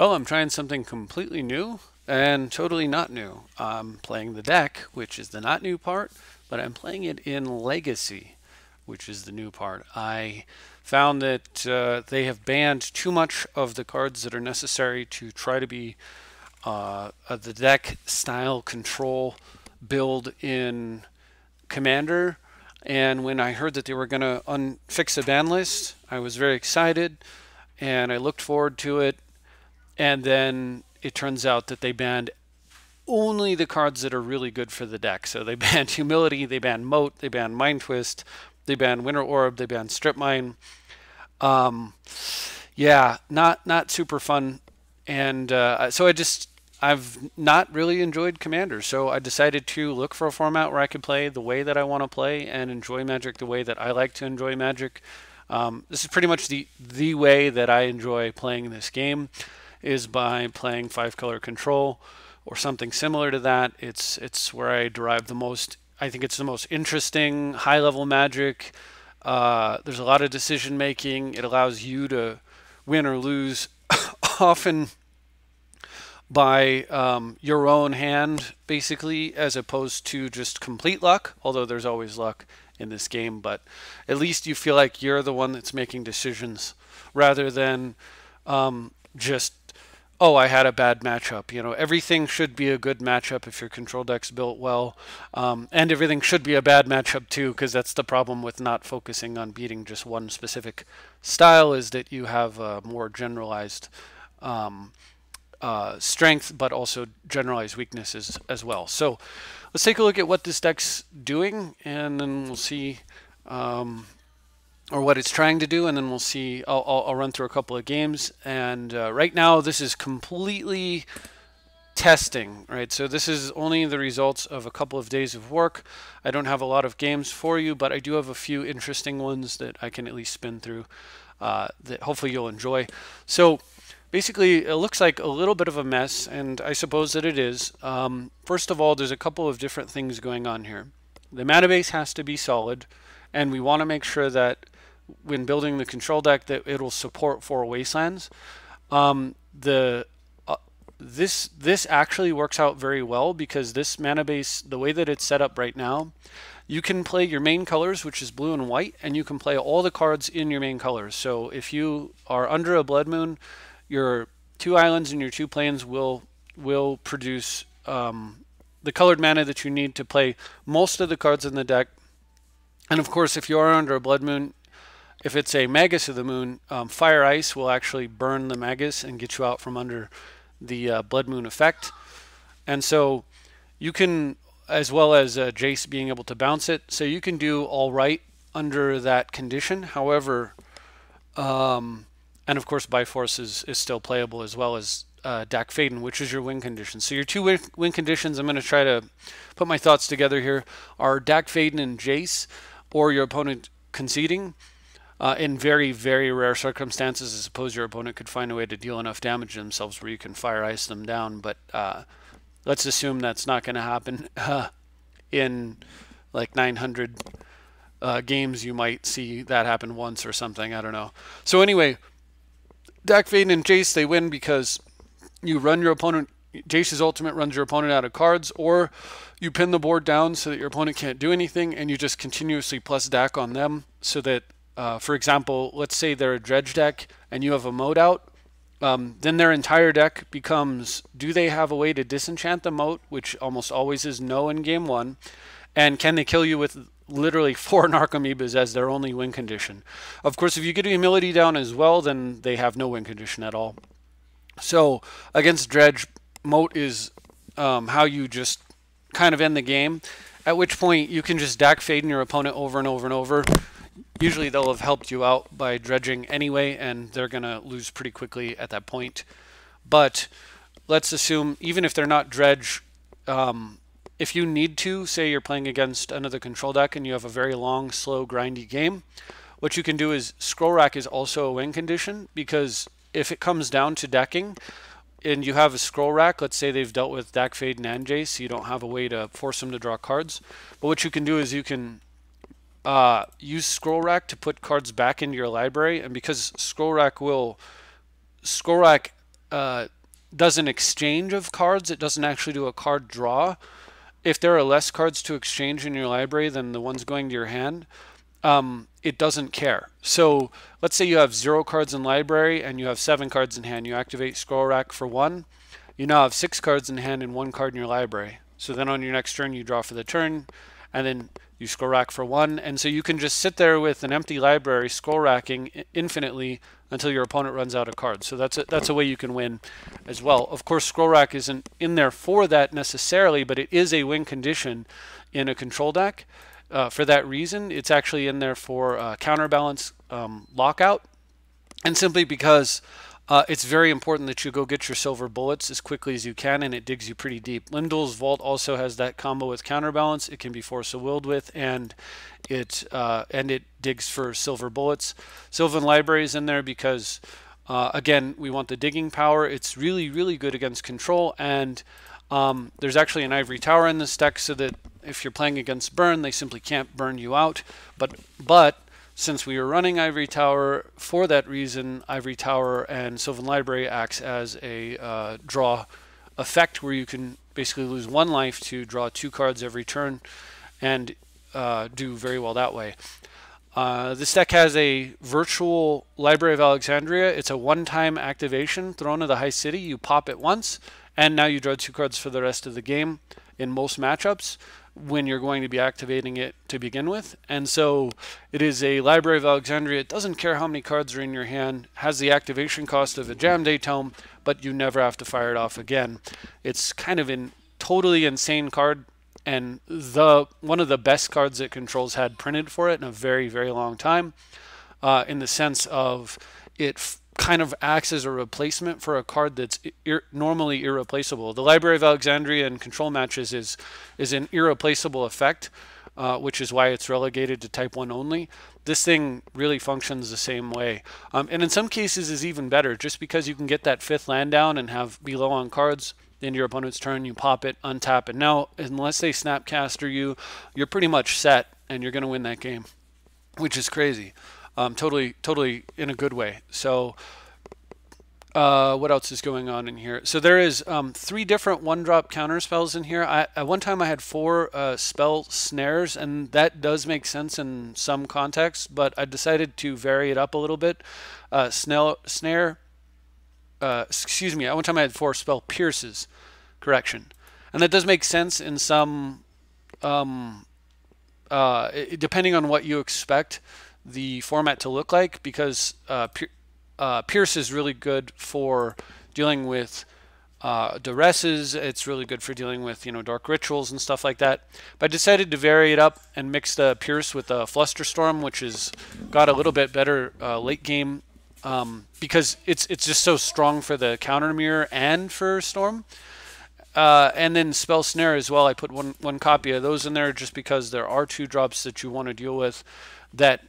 Well, I'm trying something completely new and totally not new. I'm playing the deck, which is the not new part, but I'm playing it in Legacy, which is the new part. I found that they have banned too much of the cards that are necessary to try to be the deck style control build in Commander. And when I heard that they were going to fix a ban list, I was very excited and I looked forward to it. And then it turns out that they banned only the cards that are really good for the deck. So they banned Humility, they banned Moat, they banned Mind Twist, they banned Winter Orb, they banned Strip Mine. Um, yeah, not super fun. And I've not really enjoyed Commander. So I decided to look for a format where I could play the way that I want to play and enjoy Magic the way that I like to enjoy Magic. This is pretty much the way that I enjoy playing this game is by playing 5-color control or something similar to that. It's where I derive the most. I think it's the most interesting high level Magic. There's a lot of decision making. It allows you to win or lose often by your own hand, basically, as opposed to just complete luck, although there's always luck in this game, but at least you feel like you're the one that's making decisions rather than just, oh, I had a bad matchup. You know, everything should be a good matchup if your control deck's built well, and everything should be a bad matchup too, because that's the problem with not focusing on beating just one specific style, is that you have a more generalized strength, but also generalized weaknesses as well. So let's take a look at what this deck's doing, and then we'll see, or what it's trying to do, and then we'll see. I'll run through a couple of games, and right now this is completely testing, right? So this is only the results of a couple of days of work. I don't have a lot of games for you, but I do have a few interesting ones that I can at least spin through that hopefully you'll enjoy. So basically, it looks like a little bit of a mess, and I suppose that it is. First of all, there's a couple of different things going on here. The mana base has to be solid, and we want to make sure that when building the control deck that it'll support 4 wastelands. This actually works out very well because this mana base, the way that it's set up right now, you can play your main colors, which is blue and white, and you can play all the cards in your main colors. So if you are under a Blood Moon, your 2 islands and your 2 plains will produce the colored mana that you need to play most of the cards in the deck. And of course, if you are under a Blood Moon, if it's a Magus of the Moon, Fire Ice will actually burn the Magus and get you out from under the Blood Moon effect. And so you can, as well as Jace being able to bounce it, so you can do all right under that condition. However, and of course Byforce is still playable, as well as Dak Faden, which is your win condition. So your 2 win conditions, I'm going to try to put my thoughts together here, are Dak Faden and Jace, or your opponent conceding. In very, very rare circumstances, I suppose your opponent could find a way to deal enough damage to themselves where you can Fire Ice them down, but let's assume that's not going to happen. In like 900 games, you might see that happen once or something, I don't know. So anyway, Dak Faden and Jace, they win because you run your opponent, Jace's ultimate runs your opponent out of cards, or you pin the board down so that your opponent can't do anything, and you just continuously plus Dak on them so that, for example, let's say they're a dredge deck and you have a moat out, then their entire deck becomes, do they have a way to disenchant the moat, which almost always is no in game 1, and can they kill you with literally 4 Narcomoebas as their only win condition. Of course, if you get Humility down as well, then they have no win condition at all. So against Dredge, Moat is how you just kind of end the game, at which point you can just Dak Faden your opponent over and over and over. Usually they'll have helped you out by dredging anyway, and they're going to lose pretty quickly at that point. But let's assume, even if they're not dredge, if you need to, say you're playing against another control deck and you have a very long, slow, grindy game, what you can do is Scroll Rack is also a win condition, because if it comes down to decking and you have a Scroll Rack, let's say they've dealt with Dak Faden and Jace, so you don't have a way to force them to draw cards. But what you can do is you can use Scroll Rack to put cards back into your library, and because Scroll Rack does an exchange of cards. It doesn't actually do a card draw. If there are less cards to exchange in your library than the ones going to your hand, it doesn't care. So let's say you have 0 cards in library and you have 7 cards in hand. You activate Scroll Rack for 1. You now have 6 cards in hand and 1 card in your library. So then on your next turn, you draw for the turn, and then you scroll rack for 1. And so you can just sit there with an empty library, scroll racking infinitely until your opponent runs out of cards. So that's a way you can win as well. Of course, scroll rack isn't in there for that necessarily, but it is a win condition in a control deck. For that reason, it's actually in there for counterbalance lockout, and simply because it's very important that you go get your silver bullets as quickly as you can, and it digs you pretty deep. Lindell's Vault also has that combo with counterbalance. It can be force of willed with, and it digs for silver bullets. Sylvan Library is in there because, again, we want the digging power. It's really, really good against control, and there's actually an Ivory Tower in this deck, so that if you're playing against burn, they simply can't burn you out. But since we are running Ivory Tower, for that reason, Ivory Tower and Sylvan Library acts as a draw effect, where you can basically lose 1 life to draw 2 cards every turn, and do very well that way. This deck has a virtual Library of Alexandria. It's a one-time activation, Throne of the High City. You pop it once, and now you draw 2 cards for the rest of the game in most matchups when you're going to be activating it to begin with. And so it is a Library of Alexandria. It doesn't care how many cards are in your hand, has the activation cost of a Jam-Day Tome, but you never have to fire it off again. It's kind of a totally insane card, and one of the best cards it controls had printed for it in a very, very long time, in the sense of it kind of acts as a replacement for a card that's normally irreplaceable. The Library of Alexandria in control matches is an irreplaceable effect, which is why it's relegated to type 1 only. This thing really functions the same way, and in some cases is even better, just because you can get that 5th land down and be low on cards. Then your opponent's turn, you pop it, untap, and now unless they Snapcaster you, you're pretty much set, and you're going to win that game, which is crazy. Totally in a good way. So what else is going on in here? So there is 3 different 1-drop counter spells in here. At one time I had 4 spell snares, and that does make sense in some contexts, but I decided to vary it up a little bit. Excuse me, at one time I had 4 spell pierces, correction. And that does make sense in some, depending on what you expect the format to look like, because Pierce is really good for dealing with duresses. It's really good for dealing with, dark rituals and stuff like that. But I decided to vary it up and mix the Pierce with the Flusterstorm, which has got a little bit better late game, because it's just so strong for the counter mirror and for Storm. And then Spell Snare as well. I put one copy of those in there just because there are 2 drops that you want to deal with that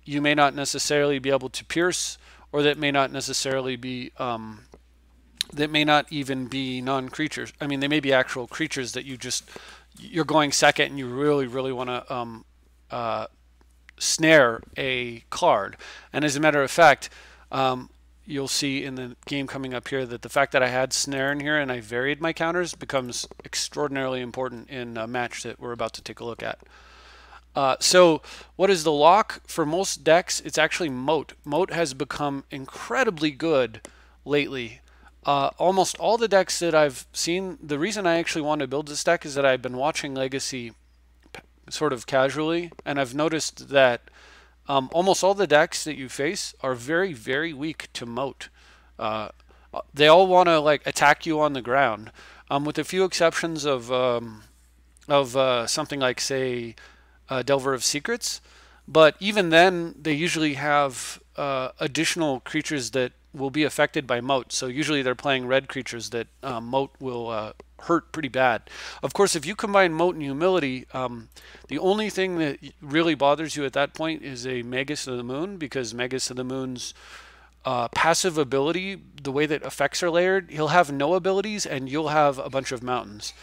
you may not necessarily be able to pierce, or that may not necessarily be, that may not even be non-creatures. I mean, they may be actual creatures that you're going second and you really, really want to snare a card. And as a matter of fact, you'll see in the game coming up here that the fact that I had snare in here and I varied my counters becomes extraordinarily important in a match that we're about to take a look at. So what is the lock? For most decks, it's actually Moat. Moat has become incredibly good lately. Almost all the decks that I've seen, the reason I actually want to build this deck is that I've been watching Legacy sort of casually, and I've noticed that almost all the decks that you face are very, very weak to Moat. They all want to attack you on the ground, with a few exceptions of something like, say, Delver of Secrets, but even then they usually have additional creatures that will be affected by Moat. So usually they're playing red creatures that Moat will hurt pretty bad. Of course, if you combine Moat and Humility, the only thing that really bothers you at that point is a Magus of the Moon, because Magus of the Moon's passive ability, the way that effects are layered, he'll have no abilities and you'll have a bunch of mountains.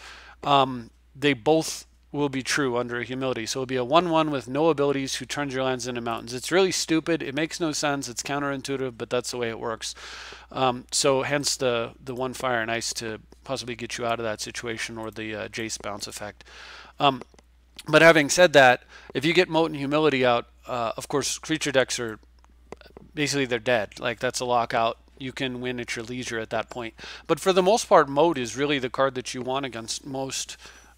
They both will be true under a humility. So it'll be a 1/1 with no abilities who turns your lands into mountains. It's really stupid. It makes no sense. It's counterintuitive, but that's the way it works. So hence the one fire and ice to possibly get you out of that situation, or the Jace bounce effect. But having said that, if you get Moat and Humility out, of course, creature decks are basically, they're dead. Like, that's a lockout. You can win at your leisure at that point. But for the most part, Moat is really the card that you want against most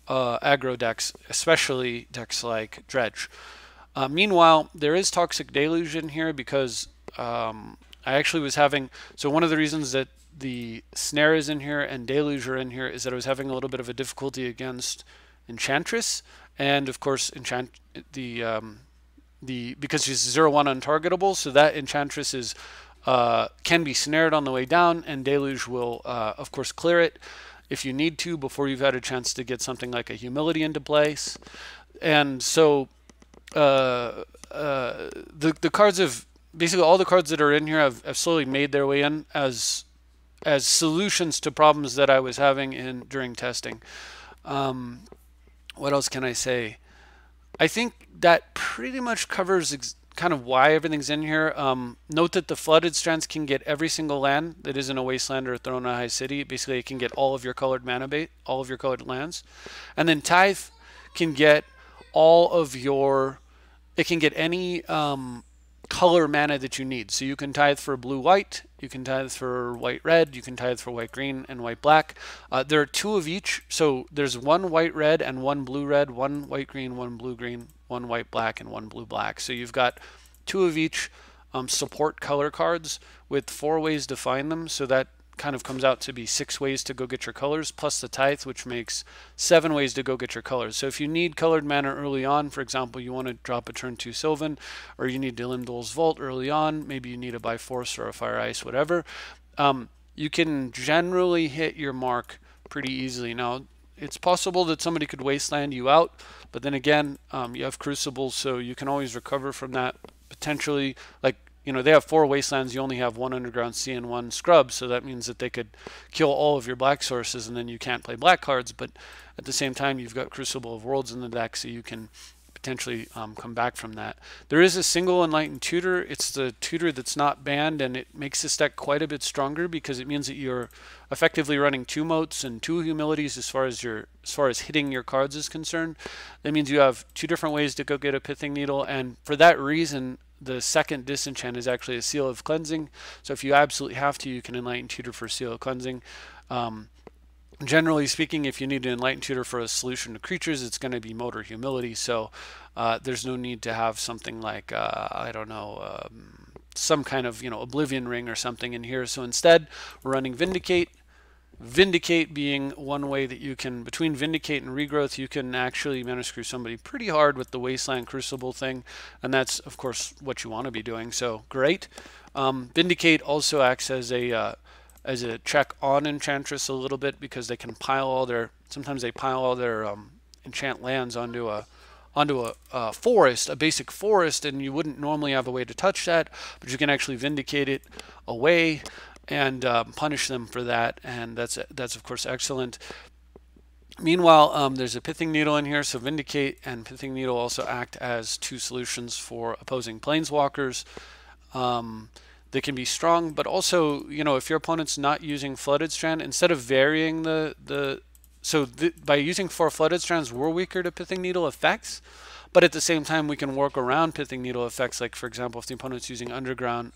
aggro decks, especially decks like Dredge. Meanwhile, there is Toxic Deluge in here because I actually was having... So one of the reasons that the Snare is in here and Deluge are in here is that I was having a little bit of a difficulty against Enchantress. And, of course, because she's 0/1 untargetable, so that Enchantress is can be snared on the way down, and Deluge will, of course, clear it if you need to before you've had a chance to get something like a Humility into place. And so the cards have... Basically, all the cards that are in here have slowly made their way in as solutions to problems that I was having during testing. What else can I say? I think that pretty much covers kind of why everything's in here. Note that the Flooded Strands can get every single land that isn't a Wasteland or a Throne of High City. Basically, it can get all of your colored mana bait, all of your colored lands. And then Tithe can get all of your... It can get any color mana that you need. So you can tithe for blue-white, you can tithe for white-red, you can tithe for white-green and white-black. There are 2 of each. So there's 1 white-red and 1 blue-red, 1 white-green, 1 blue-green, 1 white-black, and 1 blue-black. So you've got 2 of each support color cards with 4 ways to find them. So that kind of comes out to be 6 ways to go get your colors, plus the Tithe, which makes 7 ways to go get your colors. So if you need colored mana early on, for example, you want to drop a turn 2 Sylvan, or you need Lim-Dûl's Vault early on, maybe you need a Bifrost or a Fire Ice, whatever, you can generally hit your mark pretty easily. Now, it's possible that somebody could Wasteland you out, but then again, you have Crucibles, so you can always recover from that potentially. Like, you know, they have 4 Wastelands, you only have 1 Underground Sea and 1 Scrub, so that means that they could kill all of your black sources and then you can't play black cards, but at the same time you've got Crucible of Worlds in the deck, so you can potentially come back from that. There is a single Enlightened Tutor. It's the tutor that's not banned, and it makes this deck quite a bit stronger because it means that you're effectively running 2 Moats and 2 Humilities as far as hitting your cards is concerned. That means you have 2 different ways to go get a Pithing Needle, and for that reason, the second disenchant is actually a Seal of Cleansing. So if you absolutely have to, you can Enlighten Tutor for Seal of Cleansing. Generally speaking, if you need to Enlighten Tutor for a solution to creatures, it's going to be Moat or Humility. So there's no need to have something like, I don't know, some kind of, Oblivion Ring or something in here. So instead, we're running Vindicate. Vindicate being one way that you can, between Vindicate and Regrowth, you can actually Mana Screw somebody pretty hard with the Wasteland Crucible thing, and that's, of course, what you want to be doing, so great. Vindicate also acts as a check on Enchantress a little bit, because they can pile all their, sometimes they pile all their enchant lands onto a forest, a basic forest, and you wouldn't normally have a way to touch that, but you can actually Vindicate it away and punish them for that, and that's of course excellent. Meanwhile, there's a Pithing Needle in here, so Vindicate and Pithing Needle also act as 2 solutions for opposing Planeswalkers. They can be strong, but also, if your opponent's not using Flooded Strand, instead of varying by using 4 Flooded Strands, we're weaker to Pithing Needle effects. But at the same time, we can work around Pithing Needle effects. Like, for example, if the opponent's using Underground,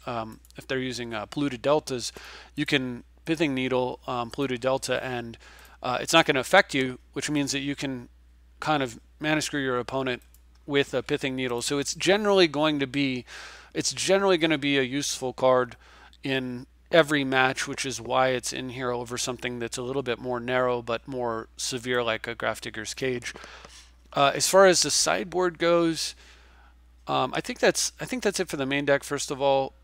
if they're using Polluted Deltas, you can Pithing Needle Polluted Delta, and it's not going to affect you, which means that you can kind of Mana Screw your opponent with a Pithing Needle. So it's generally going to be a useful card in every match, which is why it's in here over something that's a little bit more narrow but more severe, like a Grafdigger's Cage. As far as the sideboard goes, I think that's it for the main deck. First of all,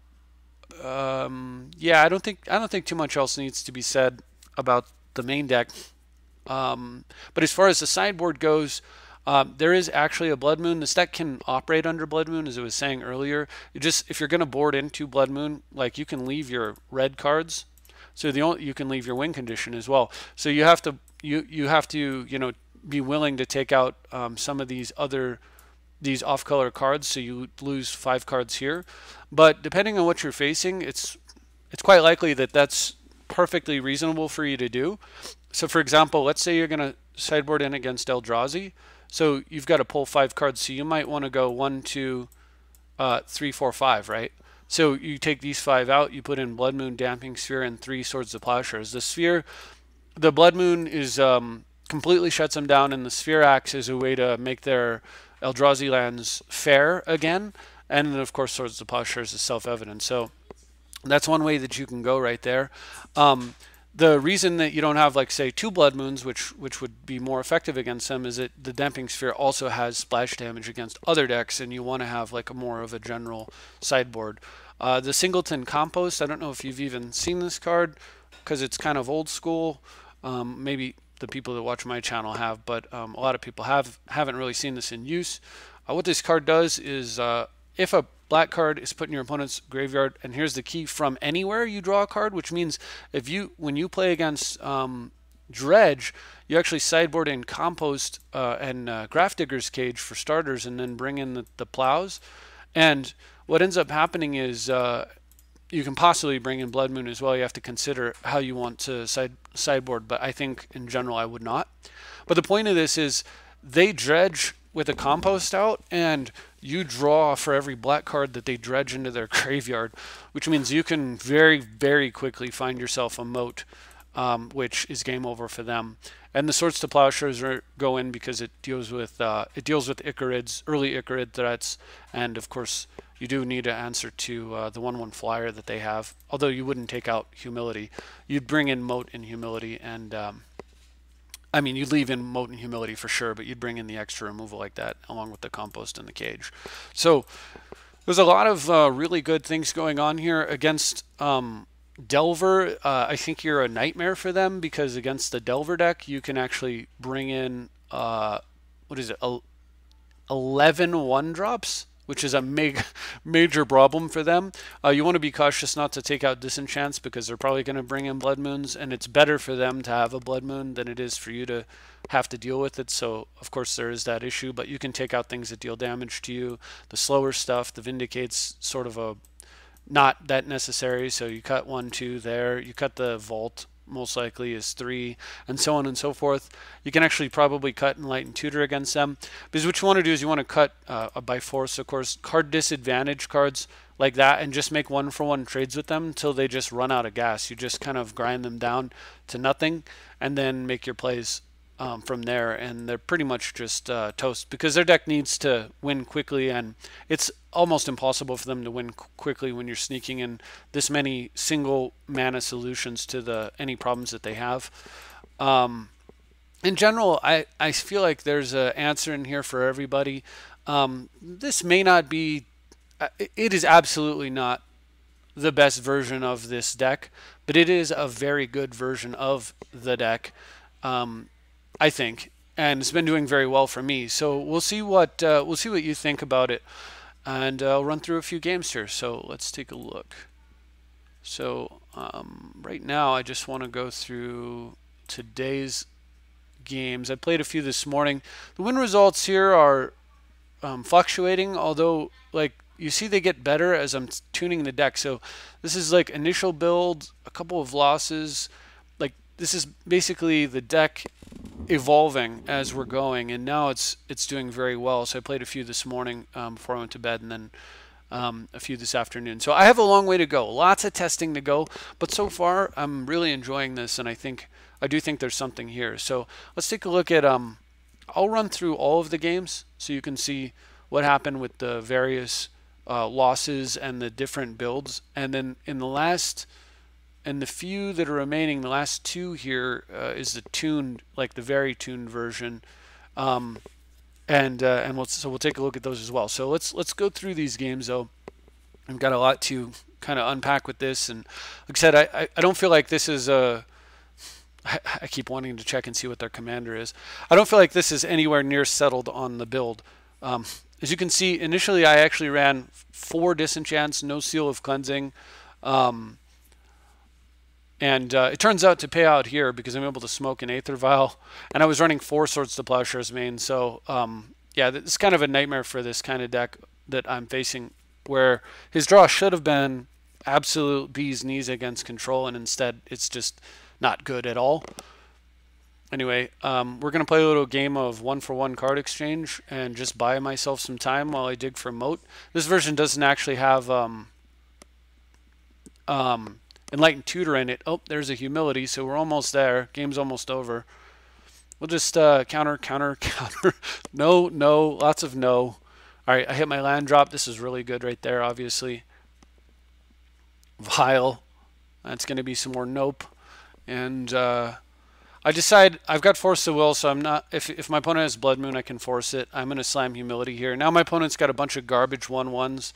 yeah, I don't think too much else needs to be said about the main deck. But as far as the sideboard goes, there is actually a Blood Moon. This deck can operate under Blood Moon, as I was saying earlier. If you're going to board into Blood Moon, like, you can leave your red cards. So you can leave your win condition as well. So you have to be willing to take out some of these off-color cards, so you lose 5 cards here. But depending on what you're facing, it's quite likely that that's perfectly reasonable for you to do. So for example, let's say you're going to sideboard in against Eldrazi. So you've got to pull 5 cards. So you might want to go 1, 2, 3, 4, 5, right? So you take these 5 out, you put in Blood Moon, Damping Sphere, and 3 Swords of Plowshares. The Blood Moon is completely shuts them down, and the Sphere acts as a way to make their Eldrazi lands fair again. And then of course Swords of Plowshares is self-evident. So that's one way that you can go right there. The reason that you don't have, like, say, 2 Blood Moons, which would be more effective against them, is that the Damping Sphere also has splash damage against other decks, and you want to have like more of a general sideboard. The Singleton Compost, I don't know if you've even seen this card because it's kind of old school. Maybe the people that watch my channel have, but a lot of people haven't really seen this in use. What this card does is if a black card is put in your opponent's graveyard, and here's the key, from anywhere you draw a card, which means when you play against Dredge, you actually sideboard in Compost and Grafdigger's Cage for starters, and then bring in the plows. And what ends up happening is you can possibly bring in Blood Moon as well. You have to consider how you want to sideboard, but I think in general I would not. But the point of this is they dredge with a Compost out, and you draw for every black card that they dredge into their graveyard, which means you can very, very quickly find yourself a moat, which is game over for them. And the Swords to Plowshares go in because it deals with Icarids, early Icarid threats, and of course you do need to answer to the 1/1 flyer that they have. Although you wouldn't take out Humility, you'd bring in Moat and Humility, and I mean, you'd leave in Moat and Humility for sure, but you'd bring in the extra removal like that along with the Compost and the Cage. So there's a lot of really good things going on here against Delver. I think you're a nightmare for them, because against the Delver deck, you can actually bring in, 11 1-drops, which is a major problem for them. You want to be cautious not to take out Disenchants, because they're probably going to bring in Blood Moons, and it's better for them to have a Blood Moon than it is for you to have to deal with it. So of course there is that issue, but you can take out things that deal damage to you. The slower stuff, the Vindicate's sort of not that necessary, so you cut 1, 2 there. You cut the Vault, most likely is 3, and so on and so forth. You can actually probably cut Enlightened Tutor against them, because what you want to do is you want to cut by force, of course, card disadvantage cards like that, and just make 1-for-1 trades with them until they just run out of gas. You just kind of grind them down to nothing, and then make your plays from there, and they're pretty much just toast, because their deck needs to win quickly, and it's almost impossible for them to win quickly when you're sneaking in this many single mana solutions to any problems that they have. In general, I feel like there's an answer in here for everybody. This may not be, it is absolutely not the best version of this deck, but it is a very good version of the deck, I think, and it's been doing very well for me. So we'll see what you think about it, and I'll run through a few games here. So let's take a look. So right now I just want to go through today's games. I played a few this morning. The win results here are fluctuating, although like you see they get better as I'm tuning the deck. So this is like initial build, a couple of losses. Like this is basically the deck evolving as we're going, and now it's doing very well. So I played a few this morning before I went to bed, and then a few this afternoon. So I have a long way to go, lots of testing to go, but so far I'm really enjoying this, and I do think there's something here. So let's take a look at I'll run through all of the games so you can see what happened with the various losses and the different builds, and then in the few that are remaining, the last 2 here is the tuned, like the very tuned version, and we'll take a look at those as well. So let's go through these games though. I've got a lot to kind of unpack with this, and like I said, I don't feel like this is I keep wanting to check and see what their commander is. I don't feel like this is anywhere near settled on the build. As you can see, initially I actually ran 4 disenchants, no Seal of Cleansing. And it turns out to pay out here because I'm able to smoke an Aether Vial. And I was running 4 Swords to Plowshares main. So, yeah, it's kind of a nightmare for this kind of deck that I'm facing, where his draw should have been absolute bee's knees against control, and instead it's just not good at all. Anyway, we're going to play a little game of 1-for-1 card exchange and just buy myself some time while I dig for Moat. This version doesn't actually have Enlightened Tutor in it. Oh, there's a Humility, so we're almost there. Game's almost over. We'll just counter. No, lots of no. All right, I hit my land drop. This is really good right there, obviously. Vial. That's going to be some more nope. And I decide I've got Force of Will, so I'm not. If my opponent has Blood Moon, I can force it. I'm going to slam Humility here. Now my opponent's got a bunch of garbage 1/1s.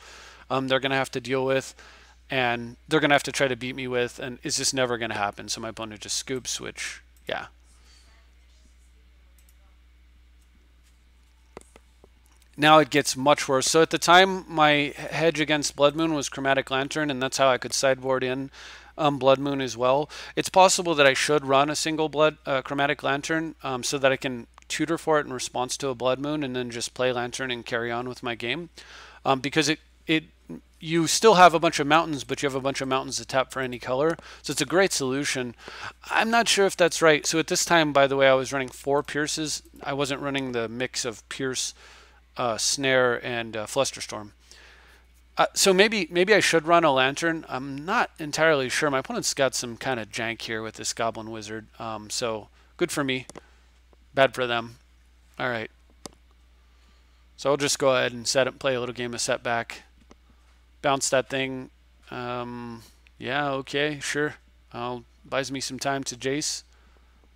They're going to have to deal with, and they're going to have to try to beat me with, and it's just never going to happen. So my opponent just scoops, which, yeah. Now it gets much worse. So at the time, my hedge against Blood Moon was Chromatic Lantern, and that's how I could sideboard in Blood Moon as well. It's possible that I should run a single Chromatic Lantern so that I can tutor for it in response to a Blood Moon, and then just play Lantern and carry on with my game. Because you still have a bunch of mountains, but you have a bunch of mountains to tap for any color. So it's a great solution. I'm not sure if that's right. So at this time, by the way, I was running 4 Pierces. I wasn't running the mix of Pierce, Snare, and Flusterstorm. So maybe I should run a Lantern. I'm not entirely sure. My opponent's got some kind of jank here with this Goblin Wizard. So good for me. Bad for them. All right. So I'll just go ahead and play a little game of setback. Bounce that thing. Yeah, okay, sure. Buys me some time to Jace.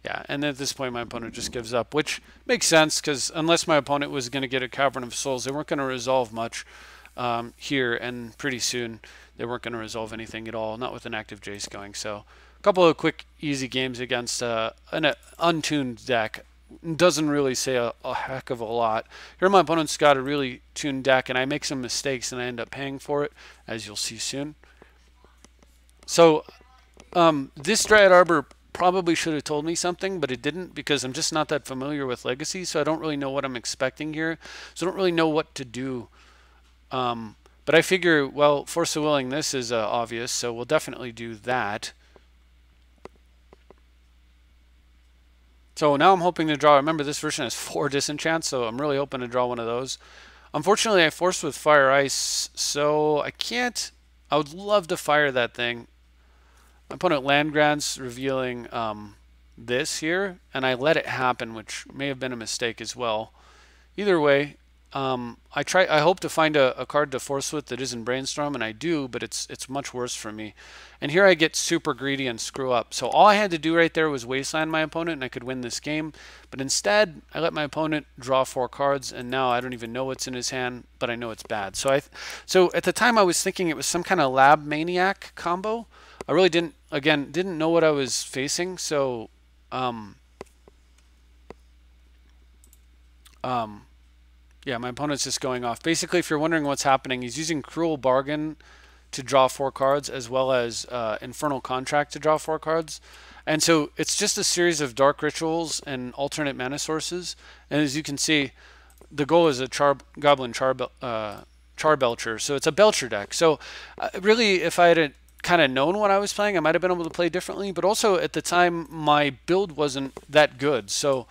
Yeah, and at this point my opponent just gives up, which makes sense because unless my opponent was going to get a Cavern of Souls, they weren't going to resolve much here, and pretty soon they weren't going to resolve anything at all, not with an active Jace going. So a couple of quick, easy games against an untuned deck. Doesn't really say a heck of a lot. Here my opponent's got a really tuned deck, and I make some mistakes, and I end up paying for it, as you'll see soon. So this Dryad Arbor probably should have told me something, but it didn't, because I'm just not that familiar with Legacy, so I don't really know what I'm expecting here. So I don't really know what to do. But I figure, well, Force of Willing this is obvious, so we'll definitely do that. So now I'm hoping to draw. Remember, this version has 4 disenchants, so I'm really hoping to draw one of those. Unfortunately, I forced with Fire Ice, so I can't. I would love to fire that thing. My opponent land grants, revealing this here, and I let it happen, which may have been a mistake as well. Either way, I hope to find a card to force with that isn't Brainstorm, and I do, but it's much worse for me. And here I get super greedy and screw up. So all I had to do right there was wasteland my opponent, and I could win this game. But instead, I let my opponent draw 4 cards, and now I don't even know what's in his hand, but I know it's bad. So at the time I was thinking it was some kind of Lab Maniac combo. I really didn't know what I was facing. So yeah, my opponent's just going off. Basically, if you're wondering what's happening, he's using Cruel Bargain to draw 4 cards, as well as Infernal Contract to draw 4 cards. And so it's just a series of Dark Rituals and alternate mana sources. And as you can see, the goal is a Goblin Charbelcher. So it's a Belcher deck. So really, if I had kind of known what I was playing, I might have been able to play differently. But also, at the time, my build wasn't that good. So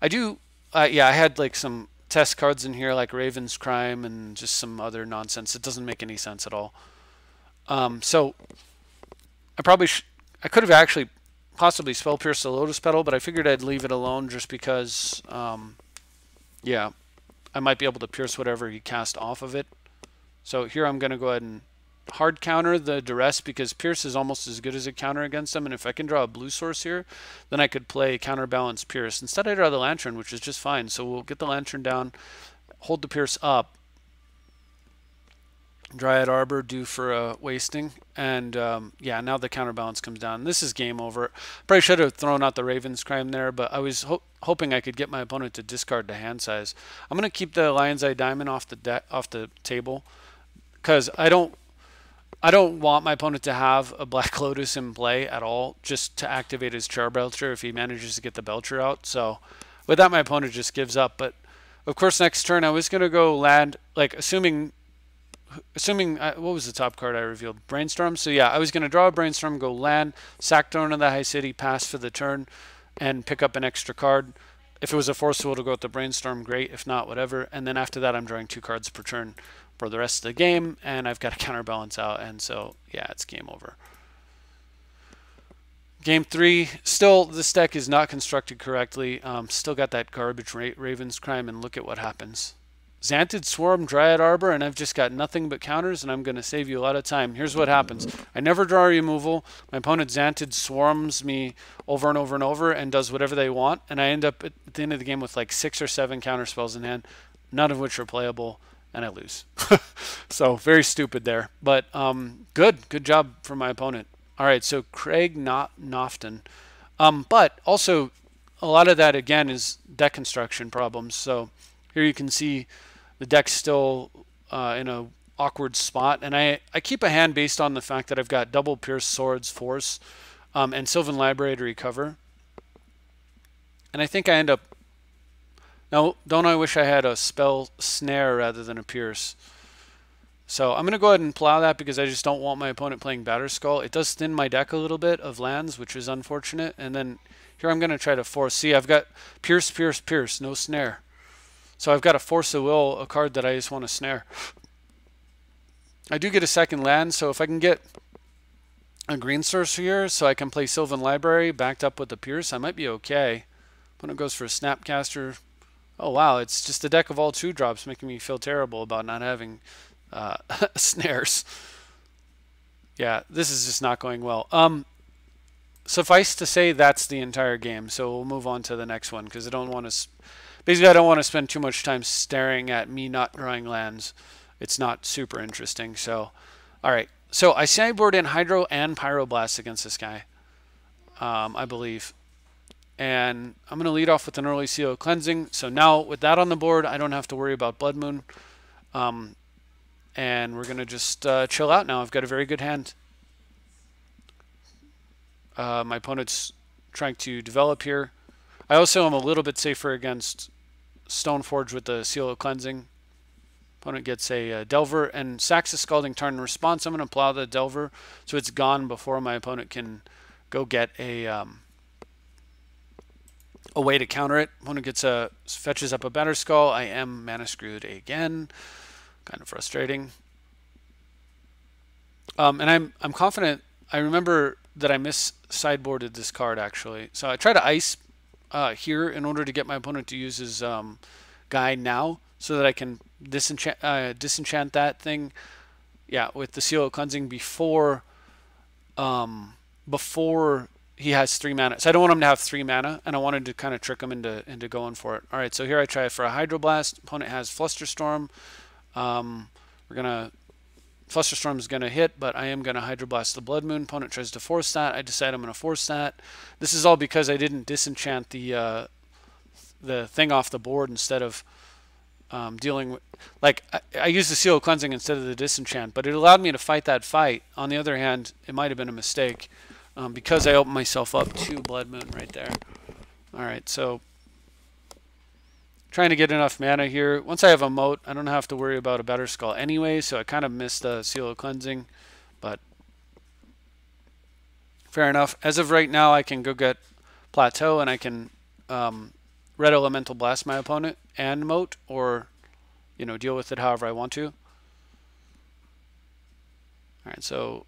yeah, I had like some test cards in here like Raven's Crime and just some other nonsense. It doesn't make any sense at all. So I could have actually possibly Spell Pierce the Lotus Petal, but I figured I'd leave it alone just because, yeah, I might be able to pierce whatever he cast off of it. So here I'm going to go ahead and hard counter the Duress, because Pierce is almost as good as a counter against him, and if I can draw a blue source here, then I could play Counterbalance Pierce. Instead I draw the Lantern, which is just fine. So we'll get the Lantern down, hold the Pierce up, Dryad Arbor due for wasting, and yeah, now the Counterbalance comes down. This is game over. Probably should have thrown out the Raven's Crime there, but I was hoping I could get my opponent to discard the hand size. I'm going to keep the Lion's Eye Diamond off the table, because I I don't want my opponent to have a Black Lotus in play at all, just to activate his Charbelcher if he manages to get the Belcher out. So with that, my opponent just gives up. But of course, next turn I was gonna go land, like assuming what was the top card I revealed? Brainstorm. So yeah, I was gonna draw a Brainstorm, go land, sack Throne of the High City, pass for the turn, and pick up an extra card. If it was a Force Will to go with the Brainstorm, great. If not, whatever. And then after that, I'm drawing 2 cards per turn for the rest of the game, and I've got to counterbalance out, and so yeah, it's game over. Game 3, still this deck is not constructed correctly. Still got that garbage Raven's Crime, and look at what happens. Xantid Swarm, Dryad Arbor, and I've just got nothing but counters, and I'm going to save you a lot of time. Here's what happens. I never draw removal. My opponent Xantid swarms me over and over and over and does whatever they want, and I end up at the end of the game with like 6 or 7 counter spells in hand, none of which are playable, and I lose. So very stupid there, but good job for my opponent. All right, so Craig Nofton. But also a lot of that, again, is deck construction problems. So here you can see the deck's still in a awkward spot, and I keep a hand based on the fact that I've got double Pierce, Swords, Force, and Sylvan Library to recover. And I think I end up... Now, don't I wish I had a spell Snare rather than a Pierce? So I'm going to go ahead and plow that because I just don't want my opponent playing Batterskull. It does thin my deck a little bit of lands, which is unfortunate. And then here I'm going to try to force. See, I've got Pierce, Pierce, Pierce, no Snare. So I've got to Force of Will, a card that I just want to snare. I do get a second land, so if I can get a green source here so I can play Sylvan Library backed up with the Pierce, I might be okay. Opponent goes for a Snapcaster. Oh wow, it's just a deck of all 2-drops making me feel terrible about not having snares. Yeah, this is just not going well. Suffice to say, that's the entire game. So we'll move on to the next one because I don't want to... Basically, I don't want to spend too much time staring at me not drawing lands. It's not super interesting. So, all right. So I sideboard in Hydro and Pyroblast against this guy, I believe. And I'm going to lead off with an early Seal of Cleansing. So now with that on the board, I don't have to worry about Blood Moon. And we're going to just chill out now. I've got a very good hand. My opponent's trying to develop here. I also am a little bit safer against Stoneforge with the Seal of Cleansing. Opponent gets a Delver and sacks a Scalding Tarn. In response, I'm going to plow the Delver so it's gone before my opponent can go get a way to counter it. Opponent gets fetches up a Batterskull. I am mana screwed again. Kind of frustrating. And I'm confident. I remember that I sideboarded this card actually. So I try to ice here in order to get my opponent to use his guy now, so that I can disenchant that thing. Yeah, with the Seal of Cleansing before he has 3 mana. So I don't want him to have 3 mana, and I wanted to kind of trick him into going for it. All right, so here I try for a Hydroblast. Opponent has Flusterstorm. Flusterstorm is going to hit, but I am going to Hydroblast the Blood Moon. Opponent tries to force that. I decide I'm going to force that. This is all because I didn't disenchant the thing off the board instead of dealing with... Like, I used the Seal of Cleansing instead of the disenchant, but it allowed me to fight that fight. On the other hand, it might have been a mistake because I opened myself up to Blood Moon right there. All right, so... Trying to get enough mana here. Once I have a moat, I don't have to worry about a Batterskull anyway, so I kind of missed the Seal of Cleansing, but fair enough. As of right now, I can go get Plateau, and I can Red Elemental Blast my opponent and moat, or deal with it however I want to. All right, so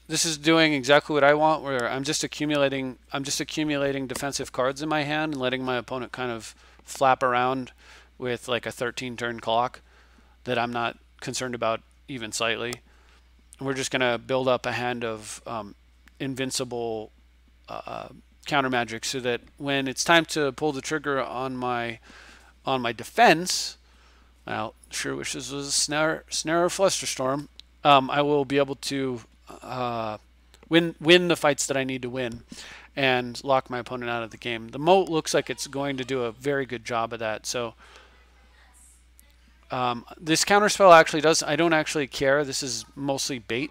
this is doing exactly what I want, where I'm just accumulating defensive cards in my hand and letting my opponent kind of flap around with like a 13-turn clock that I'm not concerned about even slightly. And we're just going to build up a hand of invincible counter magic so that when it's time to pull the trigger on my defense, well, sure wish this was a snare or Flusterstorm, I will be able to win the fights that I need to win and lock my opponent out of the game. The moat looks like it's going to do a very good job of that. So this counterspell actually does... I don't actually care. This is mostly bait.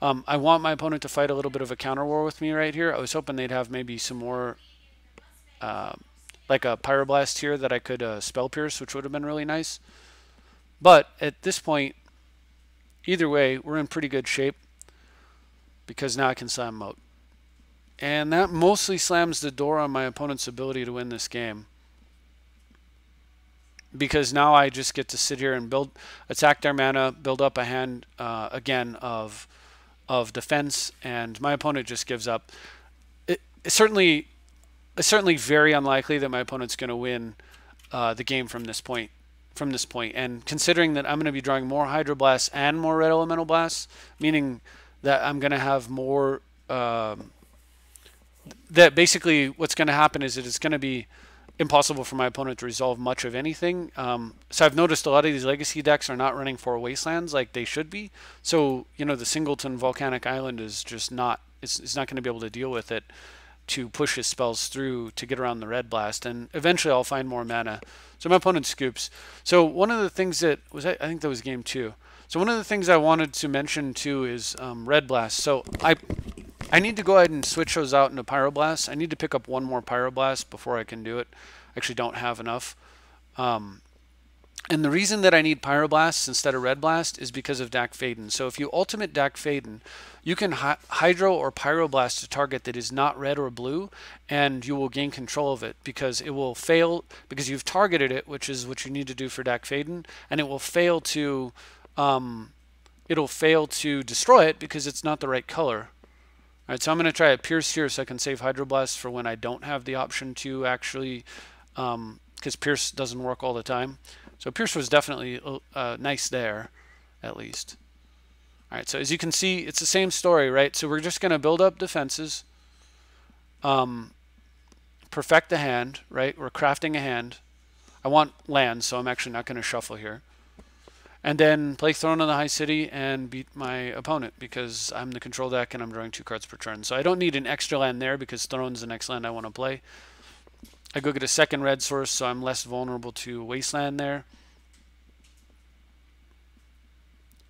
I want my opponent to fight a little bit of a counter war with me right here. I was hoping they'd have maybe some more, like a Pyroblast here that I could Spell Pierce, which would have been really nice. But at this point, either way, we're in pretty good shape because now I can Slam Moat. And that mostly slams the door on my opponent's ability to win this game. Because now I just get to sit here and attack their mana, build up a hand again of defense, and my opponent just gives up. It's certainly very unlikely that my opponent's going to win the game from this point. And considering that I'm going to be drawing more Hydro Blasts and more Red Elemental Blasts, meaning that I'm going to have more. That basically what's going to happen is that it's going to be impossible for my opponent to resolve much of anything. So I've noticed a lot of these legacy decks are not running 4 Wastelands like they should be. So, you know, the Singleton Volcanic Island is just not, it's not going to be able to deal with it to push his spells through to get around the Red Blast. And eventually I'll find more mana. So my opponent scoops. So one of the things that was, I think that was game 2. So one of the things I wanted to mention too is Red Blast. So I need to go ahead and switch those out into Pyroblast. I need to pick up one more Pyroblast before I can do it. I actually don't have enough. And the reason that I need Pyroblasts instead of Red Blast is because of Dack Fayden. So if you ultimate Dack Fayden, you can Hydro or Pyroblast a target that is not red or blue, and you will gain control of it because it will fail, because you've targeted it, which is what you need to do for Dack Fayden, and it will fail to destroy it because it's not the right color. All right, so I'm going to try a Pierce here so I can save Hydroblast for when I don't have the option to actually, because Pierce doesn't work all the time. So Pierce was definitely nice there, at least. All right, so as you can see, it's the same story, right? So we're just going to build up defenses, perfect the hand, right? We're crafting a hand. I want land, so I'm actually not going to shuffle here. And then play Throne of the High City and beat my opponent because I'm the control deck and I'm drawing 2 cards per turn. So I don't need an extra land there because Throne's the next land I want to play. I go get a second red source so I'm less vulnerable to Wasteland there.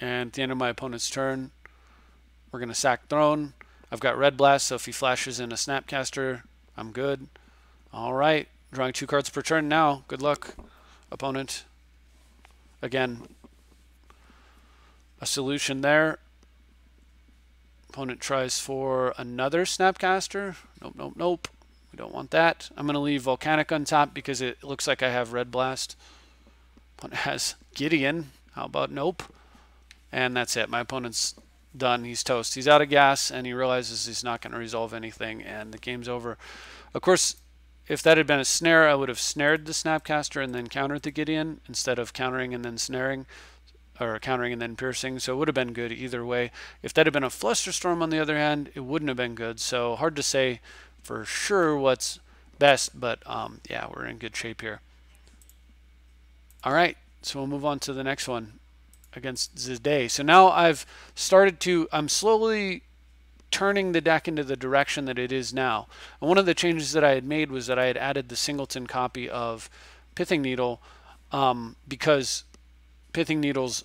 And at the end of my opponent's turn, we're going to sack Throne. I've got Red Blast, so if he flashes in a Snapcaster, I'm good. All right, drawing 2 cards per turn now. Good luck, opponent. Again, a solution there. Opponent tries for another Snapcaster. Nope, nope, nope. We don't want that. I'm going to leave Volcanic on top because it looks like I have Red Blast. Opponent has Gideon. How about nope? And that's it. My opponent's done. He's toast. He's out of gas, and he realizes he's not going to resolve anything, and the game's over. Of course, if that had been a snare, I would have snared the Snapcaster and then countered the Gideon instead of countering and then snaring, or countering and then piercing. So it would have been good either way. If that had been a Flusterstorm, on the other hand, it wouldn't have been good. So hard to say for sure what's best, but yeah, we're in good shape here. All right, so we'll move on to the next one against Zidane. So now I've started to, I'm slowly turning the deck into the direction that it is now. And one of the changes that I had made was that I had added the Singleton copy of Pithing Needle because Pithing Needles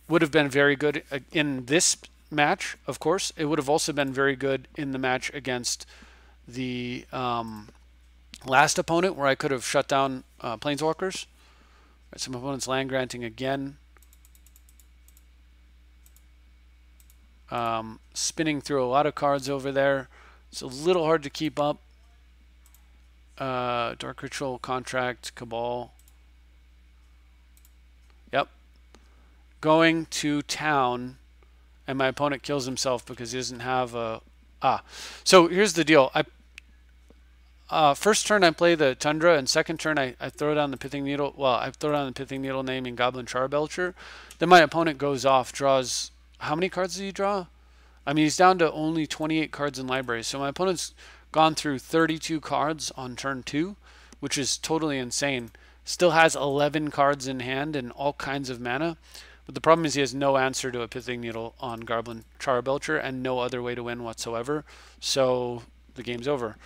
would have been very good in this match, of course. It would have also been very good in the match against the last opponent where I could have shut down Planeswalkers. Right, some opponents land granting again. Spinning through a lot of cards over there. It's a little hard to keep up. Dark Ritual, Contract, Cabal. Yep. Going to town, and my opponent kills himself because he doesn't have a... So here's the deal. First turn I play the Tundra, and second turn I throw down the Pithing Needle. Well, I throw down the Pithing Needle naming Goblin Charbelcher. Then my opponent goes off, draws... How many cards did he draw? I mean, he's down to only 28 cards in library. So my opponent's gone through 32 cards on turn 2, which is totally insane. Still has 11 cards in hand and all kinds of mana. But the problem is he has no answer to a Pithing Needle on Goblin Charbelcher and no other way to win whatsoever. So the game's over.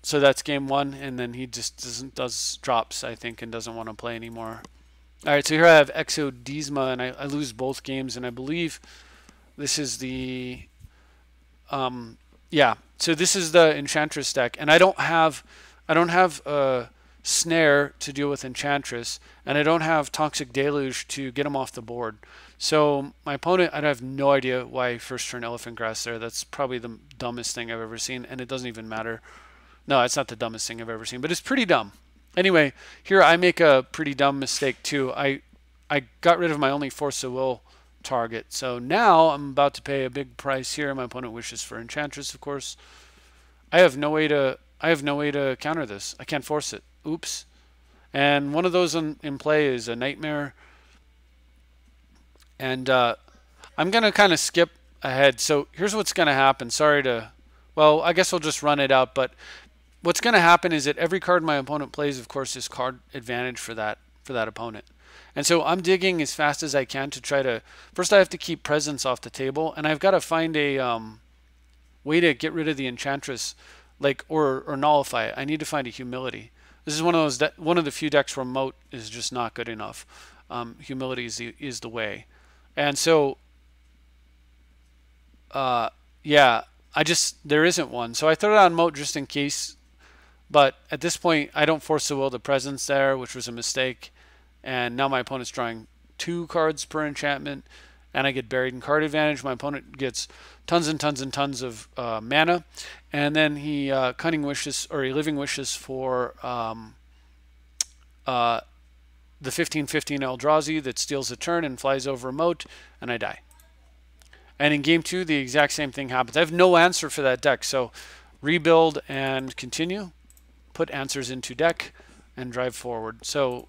So that's game 1, and then he just does drops, I think, and doesn't want to play anymore. All right, so here I have Exodesma, and I lose both games, and I believe This is the yeah. So this is the Enchantress deck, and I don't have a Snare to deal with Enchantress, and I don't have Toxic Deluge to get him off the board. So my opponent, I have no idea why first turn Elephant Grass there. That's probably the dumbest thing I've ever seen, and it doesn't even matter. No, it's not the dumbest thing I've ever seen, but it's pretty dumb. Anyway, here I make a pretty dumb mistake too. I got rid of my only Force of Will target. So now I'm about to pay a big price here. My opponent wishes for Enchantress, of course. I have no way to counter this. I can't force it. Oops. And one of those in play is a Nightmare. And I'm going to kind of skip ahead. So here's what's going to happen. Sorry to, well, I guess I'll just run it out. But what's going to happen is that every card my opponent plays, of course, is card advantage for that opponent. And so I'm digging as fast as I can to try to, first I have to keep Presence off the table, and I've got to find a way to get rid of the Enchantress, like, or nullify it. I need to find a Humility. This is one of the few decks where Moat is just not good enough. Humility is the way. And so, yeah, there isn't one. So I throw down Moat just in case, but at this point, I don't Force the Will the Presence there, which was a mistake. And now my opponent's drawing 2 cards per enchantment, and I get buried in card advantage. My opponent gets tons and tons and tons of mana, and then he Cunning Wishes, or he Living Wishes for the 15/15 Eldrazi that steals a turn and flies over a Moat, and I die. And in game 2, the exact same thing happens. I have no answer for that deck, so rebuild and continue, put answers into deck, and drive forward. So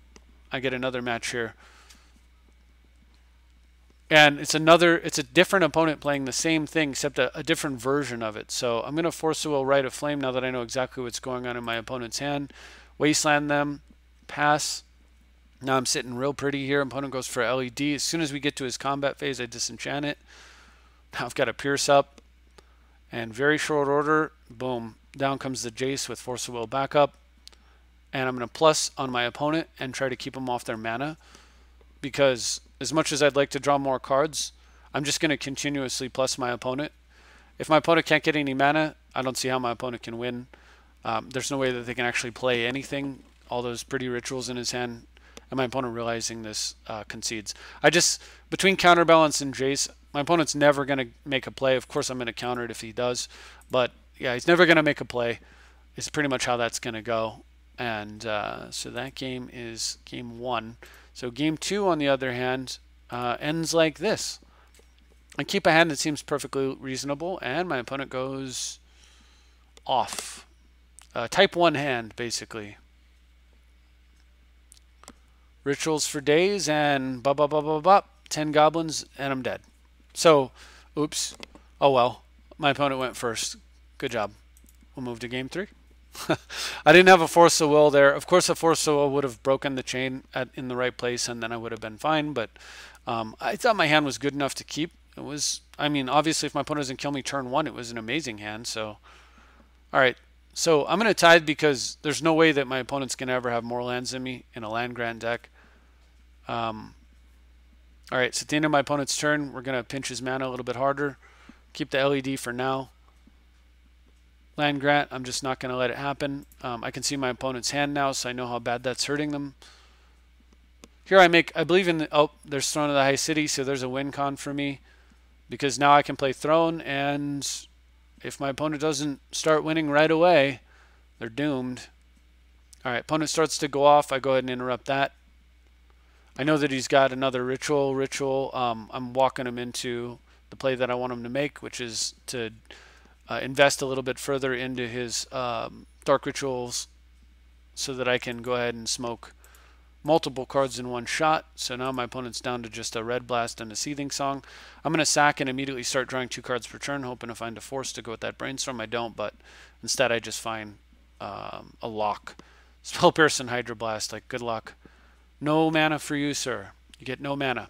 I get another match here. And it's a different opponent playing the same thing, except a different version of it. So I'm going to Force the Will, Rite of Flame, now that I know exactly what's going on in my opponent's hand. Wasteland them, pass. Now I'm sitting real pretty here. Opponent goes for LED. As soon as we get to his combat phase, I disenchant it. Now I've got a Pierce up. And very short order, boom, down comes the Jace with Force the Will backup. And I'm going to plus on my opponent and try to keep them off their mana, because as much as I'd like to draw more cards, I'm just going to continuously plus my opponent. If my opponent can't get any mana, I don't see how my opponent can win. There's no way that they can actually play anything. All those pretty rituals in his hand, and my opponent realizing this concedes. Between Counterbalance and Jace, my opponent's never going to make a play. Of course, I'm going to counter it if he does, but yeah, he's never going to make a play. It's pretty much how that's going to go. And so that game is game 1. So game 2, on the other hand, ends like this. I keep a hand that seems perfectly reasonable, and my opponent goes off. Type 1 hand, basically. Rituals for days, and 10 goblins, and I'm dead. So, oops. Oh well. My opponent went first. Good job. We'll move to game 3. I didn't have a Force of Will there. Of course, a Force of Will would have broken the chain in the right place, and then I would have been fine. But I thought my hand was good enough to keep. It was, I mean, obviously, if my opponent doesn't kill me turn 1, it was an amazing hand. So, all right. So I'm going to tithe because there's no way that my opponent's going to ever have more lands than me in a land grant deck. All right. So at the end of my opponent's turn, we're going to pinch his mana a little bit harder. Keep the LED for now. Land grant, I'm just not going to let it happen. I can see my opponent's hand now, so I know how bad that's hurting them. Here I believe in there's Throne of the High City, so there's a win con for me, because now I can play Throne, and if my opponent doesn't start winning right away, they're doomed. All right, opponent starts to go off. I go ahead and interrupt that. I know that he's got another ritual. I'm walking him into the play that I want him to make, which is to invest a little bit further into his Dark Rituals so that I can go ahead and smoke multiple cards in one shot. So now my opponent's down to just a Red Blast and a Seething Song. I'm going to sack and immediately start drawing 2 cards per turn, hoping to find a Force to go with that Brainstorm. I don't, but instead I just find a lock. Spell Pierce and Hydroblast, like, good luck. No mana for you, sir. You get no mana.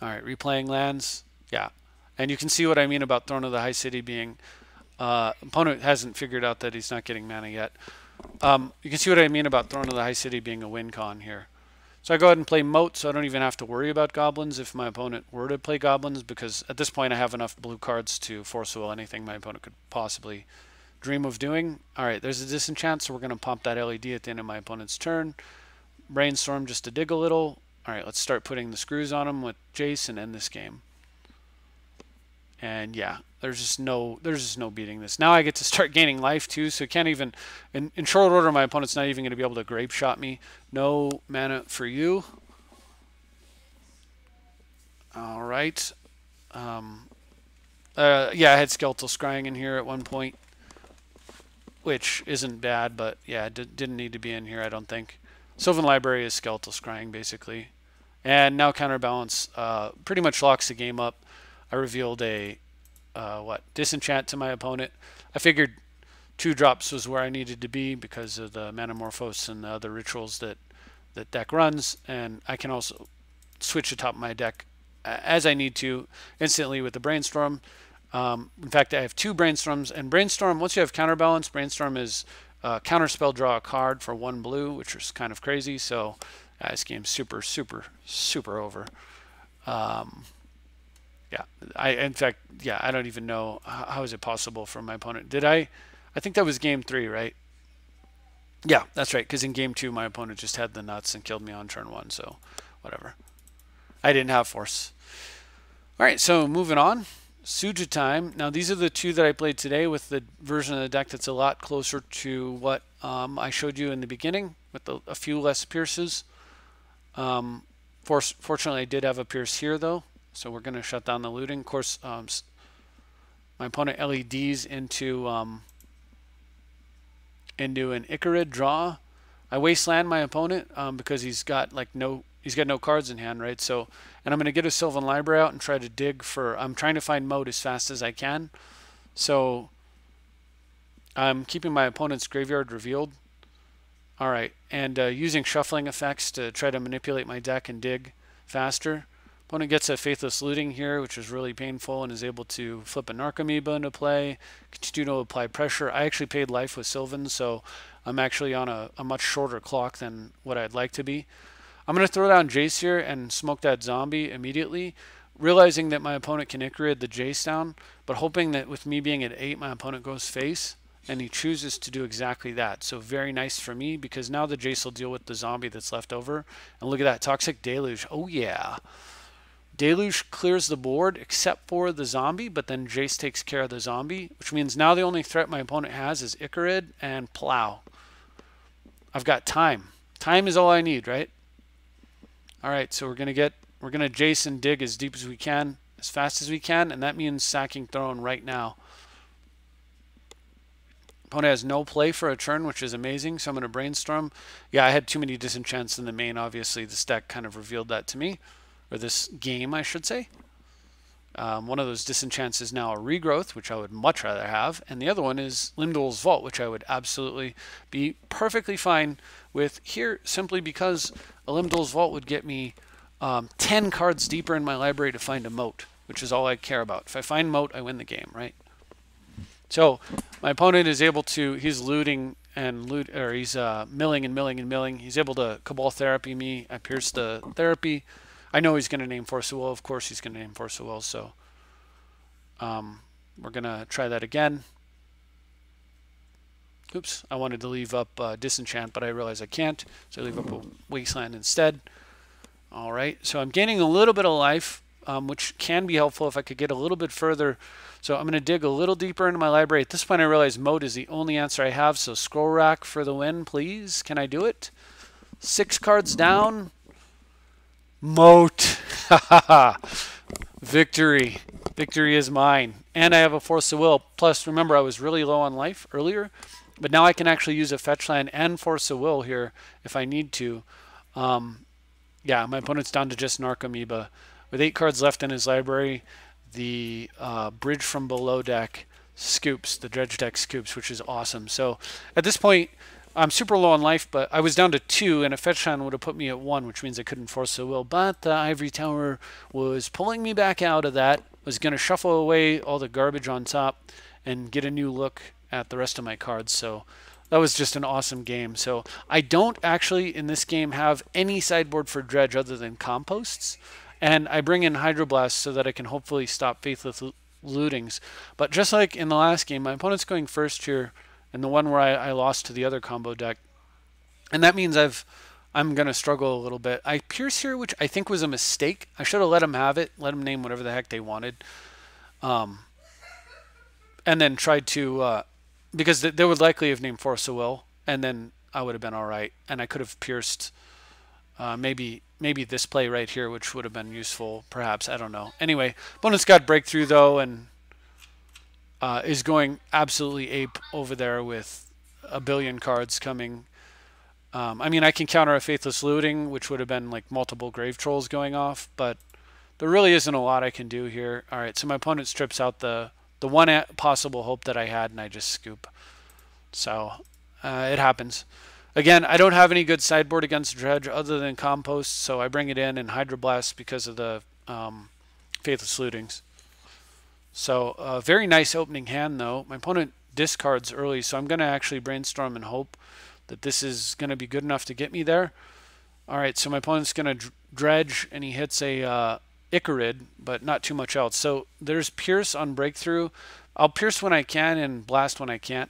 All right, replaying lands. Yeah. And you can see what I mean about Throne of the High City being... opponent hasn't figured out that he's not getting mana yet. You can see what I mean about Throne of the High City being a win con here. So I go ahead and play Moat, so I don't even have to worry about goblins if my opponent were to play goblins, because at this point I have enough blue cards to force will anything my opponent could possibly dream of doing. All right, there's a disenchant, so we're going to pump that LED at the end of my opponent's turn. Brainstorm just to dig a little. All right, let's start putting the screws on him with Jace and end this game. And yeah, there's just no beating this. Now I get to start gaining life too, so can't even, in short order, my opponent's not even going to be able to grape shot me. No mana for you. All right. Yeah, I had Skeletal Scrying in here at one point, which isn't bad, but yeah, didn't need to be in here, I don't think. Sylvan Library is Skeletal Scrying, basically. And now Counterbalance pretty much locks the game up. I revealed a disenchant to my opponent. I figured 2 drops was where I needed to be because of the Manamorphose and the other rituals that deck runs, and I can also switch the top of my deck as I need to instantly with the Brainstorm. In fact, I have 2 Brainstorms, and Brainstorm, once you have Counterbalance, Brainstorm is counterspell, draw a card for 1 blue, which is kind of crazy. So this game's super over. Yeah, in fact, I don't even know how is it possible for my opponent. I think that was game 3, right? Yeah, that's right, because in game 2 my opponent just had the nuts and killed me on turn 1, so whatever. I didn't have force. All right, so moving on. Suja time. Now these are the 2 that I played today with the version of the deck that's a lot closer to what I showed you in the beginning with a few less pierces. Fortunately, I did have a pierce here though, so we're going to shut down the looting. Of course, my opponent LEDs into an Ichorid draw. I wasteland my opponent because he's got no cards in hand, right? So, and I'm going to get a Sylvan Library out and try to dig for. I'm trying to find Moat as fast as I can. So I'm keeping my opponent's graveyard revealed. All right, and using shuffling effects to try to manipulate my deck and dig faster. Opponent gets a Faithless Looting here, which is really painful, and is able to flip a Narcomoeba into play, continue to apply pressure. I actually paid life with Sylvan, so I'm actually on a much shorter clock than what I'd like to be. I'm going to throw down Jace here and smoke that zombie immediately, realizing that my opponent can Ichorid the Jace down, but hoping that with me being at 8, my opponent goes face, and he chooses to do exactly that. So very nice for me, because now the Jace will deal with the zombie that's left over. And look at that, Toxic Deluge. Oh yeah. Deluge clears the board except for the zombie, but then Jace takes care of the zombie, which means now the only threat my opponent has is Ichorid and Plow. I've got time. Time is all I need, right? All right, so we're gonna Jace and dig as deep as we can, as fast as we can, and that means sacking Throne right now. Opponent has no play for a turn, which is amazing, so I'm gonna Brainstorm. Yeah, I had too many disenchants in the main. Obviously, this deck kind of revealed that to me, or this game, I should say. One of those disenchants is now a Regrowth, which I would much rather have, and the other one is Lim-Dûl's Vault, which I would absolutely be perfectly fine with here, simply because a Lim-Dûl's Vault would get me 10 cards deeper in my library to find a Moat, which is all I care about. If I find Moat, I win the game, right? So my opponent is able to, he's looting and he's milling and milling and milling. He's able to Cabal Therapy me. I pierce the therapy. I know he's going to name Force of Will. Of course he's going to name Force of Will, so we're going to try that again. Oops, I wanted to leave up Disenchant, but I realize I can't, so I leave up a Wasteland instead. All right, so I'm gaining a little bit of life, which can be helpful if I could get a little bit further. So I'm going to dig a little deeper into my library. At this point, I realize Moat is the only answer I have, so Scroll Rack for the win, please. Can I do it? 6 cards down. Moat. Victory. Victory is mine. And I have a Force of Will. Plus, remember, I was really low on life earlier, but now I can actually use a fetch land and Force of Will here if I need to. Yeah, my opponent's down to just Narcomoeba. With 8 cards left in his library, the Bridge from Below deck scoops, the Dredge deck scoops, which is awesome. So at this point, I'm super low on life, but I was down to 2, and a fetch land would have put me at 1, which means I couldn't Force of Will. But the Ivory Tower was pulling me back out of that, was going to shuffle away all the garbage on top and get a new look at the rest of my cards. So that was just an awesome game. So I don't actually in this game have any sideboard for Dredge other than Composts, and I bring in Hydroblast so that I can hopefully stop Faithless Lootings. But just like in the last game, my opponent's going first here, and the one where I lost to the other combo deck, and that means I'm going to struggle a little bit. I Pierce here, which I think was a mistake. I should have let them have it, let them name whatever the heck they wanted. And then tried to, because they would likely have named Force of Will, and then I would have been all right. And I could have pierced maybe this play right here, which would have been useful, perhaps. I don't know. Anyway, opponent's got Breakthrough, though, and is going absolutely ape over there with a billion cards coming. I mean, I can counter a Faithless Looting, which would have been like multiple Grave Trolls going off, but there really isn't a lot I can do here. All right, so my opponent strips out the one possible hope that I had, and I just scoop. So it happens. Again, I don't have any good sideboard against Dredge other than Compost, so I bring it in and Hydroblast because of the Faithless Lootings. So very nice opening hand, though. My opponent discards early, so I'm going to actually brainstorm and hope that this is going to be good enough to get me there. All right, so my opponent's going to Dredge, and he hits a Ichorid, but not too much else. So there's Pierce on Breakthrough. I'll Pierce when I can and Blast when I can't.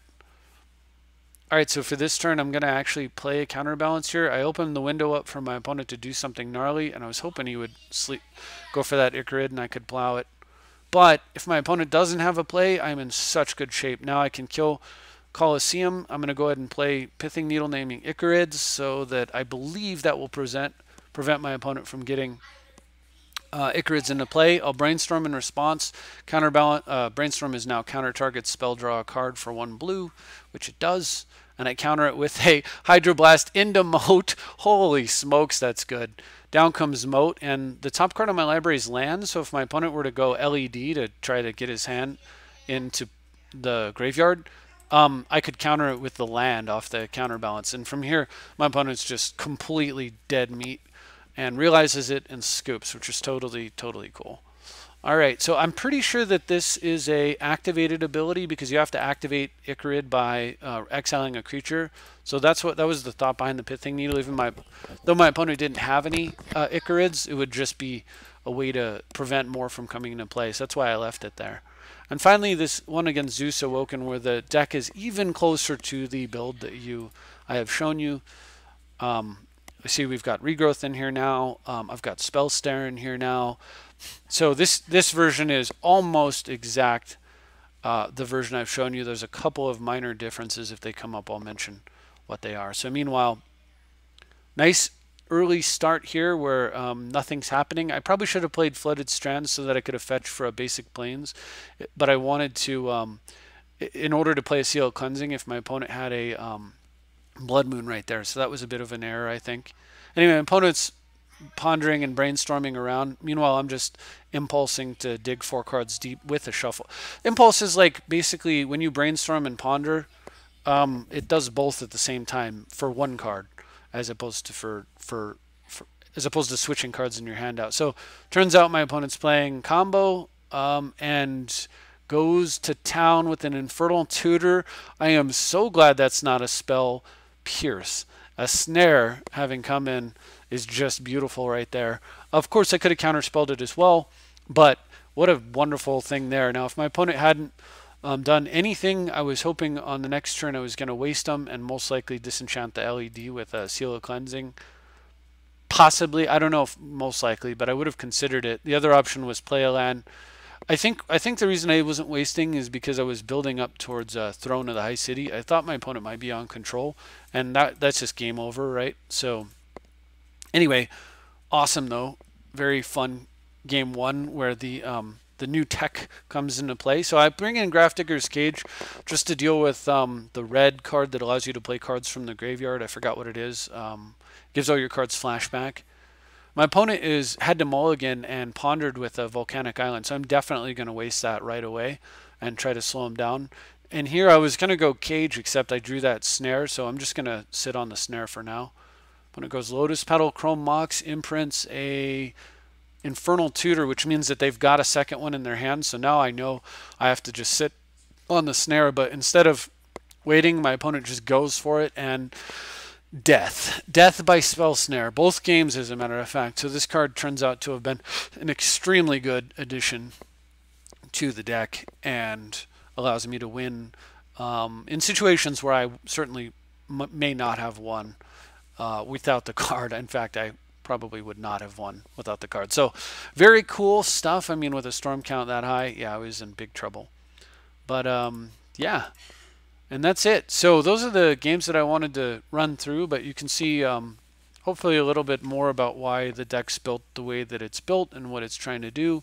All right, so for this turn, I'm going to actually play a counterbalance here. I opened the window up for my opponent to do something gnarly, and I was hoping he would go for that Ichorid, and I could plow it. But if my opponent doesn't have a play, I'm in such good shape. Now I can kill Colosseum. I'm going to go ahead and play Pithing Needle naming Ichorids so that I believe that will prevent my opponent from getting Ichorids into play. I'll Brainstorm in response. Counterbalance. Brainstorm is now counter target spell, draw a card for 1 blue, which it does. And I counter it with a Hydroblast into Moat. Holy smokes, that's good. Down comes Moat, and the top card on my library is Land, so if my opponent were to go LED to try to get his hand into the graveyard, I could counter it with the Land off the counterbalance. And from here, my opponent's just completely dead meat and realizes it and scoops, which is totally, totally cool. All right, so I'm pretty sure that this is a activated ability because you have to activate Ichorid by exiling a creature. So that was the thought behind the Pithing Needle. Even though my opponent didn't have any Ichorids, it would just be a way to prevent more from coming into play. So that's why I left it there. And finally, this one against Zeus Awoken, where the deck is even closer to the build that I have shown you. I see we've got Regrowth in here now. I've got Spell Stare in here now. So this version is almost exact the version I've shown you. There's a couple of minor differences. If they come up, I'll mention what they are. So meanwhile, nice early start here where nothing's happening. I probably should have played Flooded Strands so that I could have fetched for a basic Plains, but I wanted to, in order to play a Seal of Cleansing, if my opponent had a Blood Moon right there. So that was a bit of an error, I think. Anyway, my opponent's pondering and brainstorming around. Meanwhile, I'm just impulsing to dig 4 cards deep with a shuffle. Impulse is like basically when you brainstorm and ponder, it does both at the same time for 1 card, as opposed to as opposed to switching cards in your hand out. So turns out my opponent's playing combo and goes to town with an Infernal Tutor. I am so glad that's not a spell Pierce. A Snare having come in is just beautiful right there. Of course, I could have counterspelled it as well, but what a wonderful thing there. Now, if my opponent hadn't done anything, I was hoping on the next turn I was going to waste them and most likely disenchant the LED with a Seal of Cleansing. Possibly, I don't know if most likely, but I would have considered it. The other option was play a land. I think the reason I wasn't wasting is because I was building up towards Throne of the High City. I thought my opponent might be on control, and that's just game over, right? So anyway, awesome though. Very fun game 1 where the new tech comes into play. So I bring in Grafdigger's Cage just to deal with the red card that allows you to play cards from the graveyard. I forgot what it is. Gives all your cards flashback. My opponent had to mulligan and pondered with a Volcanic Island, so I'm definitely going to waste that right away and try to slow him down. And here I was going to go Cage, except I drew that Snare, so I'm just going to sit on the Snare for now. When it goes Lotus Petal, Chrome Mox, imprints a Infernal Tutor, which means that they've got a second one in their hand, so now I know I have to just sit on the Snare, but instead of waiting. My opponent just goes for it, and Death by Spell Snare. Both games, as a matter of fact. So this card turns out to have been an extremely good addition to the deck and allows me to win in situations where I certainly may not have won without the card. In fact, I probably would not have won without the card. So very cool stuff. I mean, with a storm count that high, yeah, I was in big trouble. But yeah. And that's it. So those are the games that I wanted to run through, but you can see hopefully a little bit more about why the deck's built the way that it's built and what it's trying to do.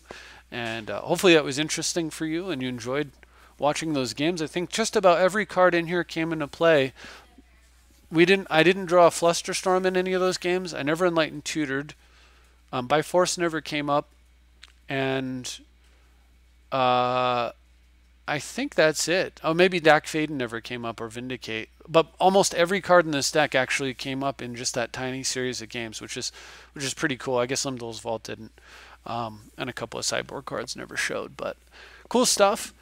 And hopefully that was interesting for you and you enjoyed watching those games. I think just about every card in here came into play. I didn't draw a Flusterstorm in any of those games. I never Enlightened Tutored. By Force never came up. And I think that's it. Oh, maybe Dack Fayden never came up, or Vindicate. But almost every card in this deck actually came up in just that tiny series of games, which is pretty cool. I guess Lim-Dûl's Vault didn't, and a couple of sideboard cards never showed. But cool stuff.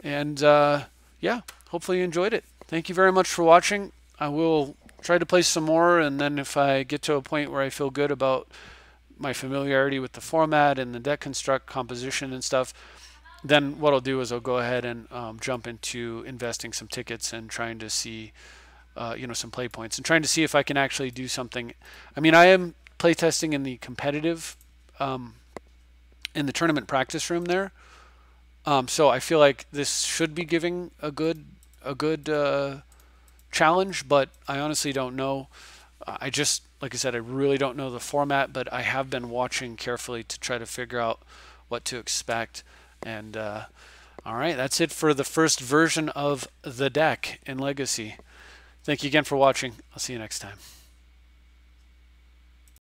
And yeah, hopefully you enjoyed it. Thank you very much for watching. I will try to play some more, and then if I get to a point where I feel good about my familiarity with the format and the deck construct composition and stuff, then what I'll do is I'll go ahead and jump into investing some tickets and trying to see, some play points and trying to see if I can actually do something. I mean, I am playtesting in the competitive, in the tournament practice room there. So I feel like this should be giving a good challenge, but I honestly don't know. I just, like I said, I really don't know the format, but I have been watching carefully to try to figure out what to expect. And all right, that's it for the first version of the deck in Legacy. Thank you again for watching. I'll see you next time.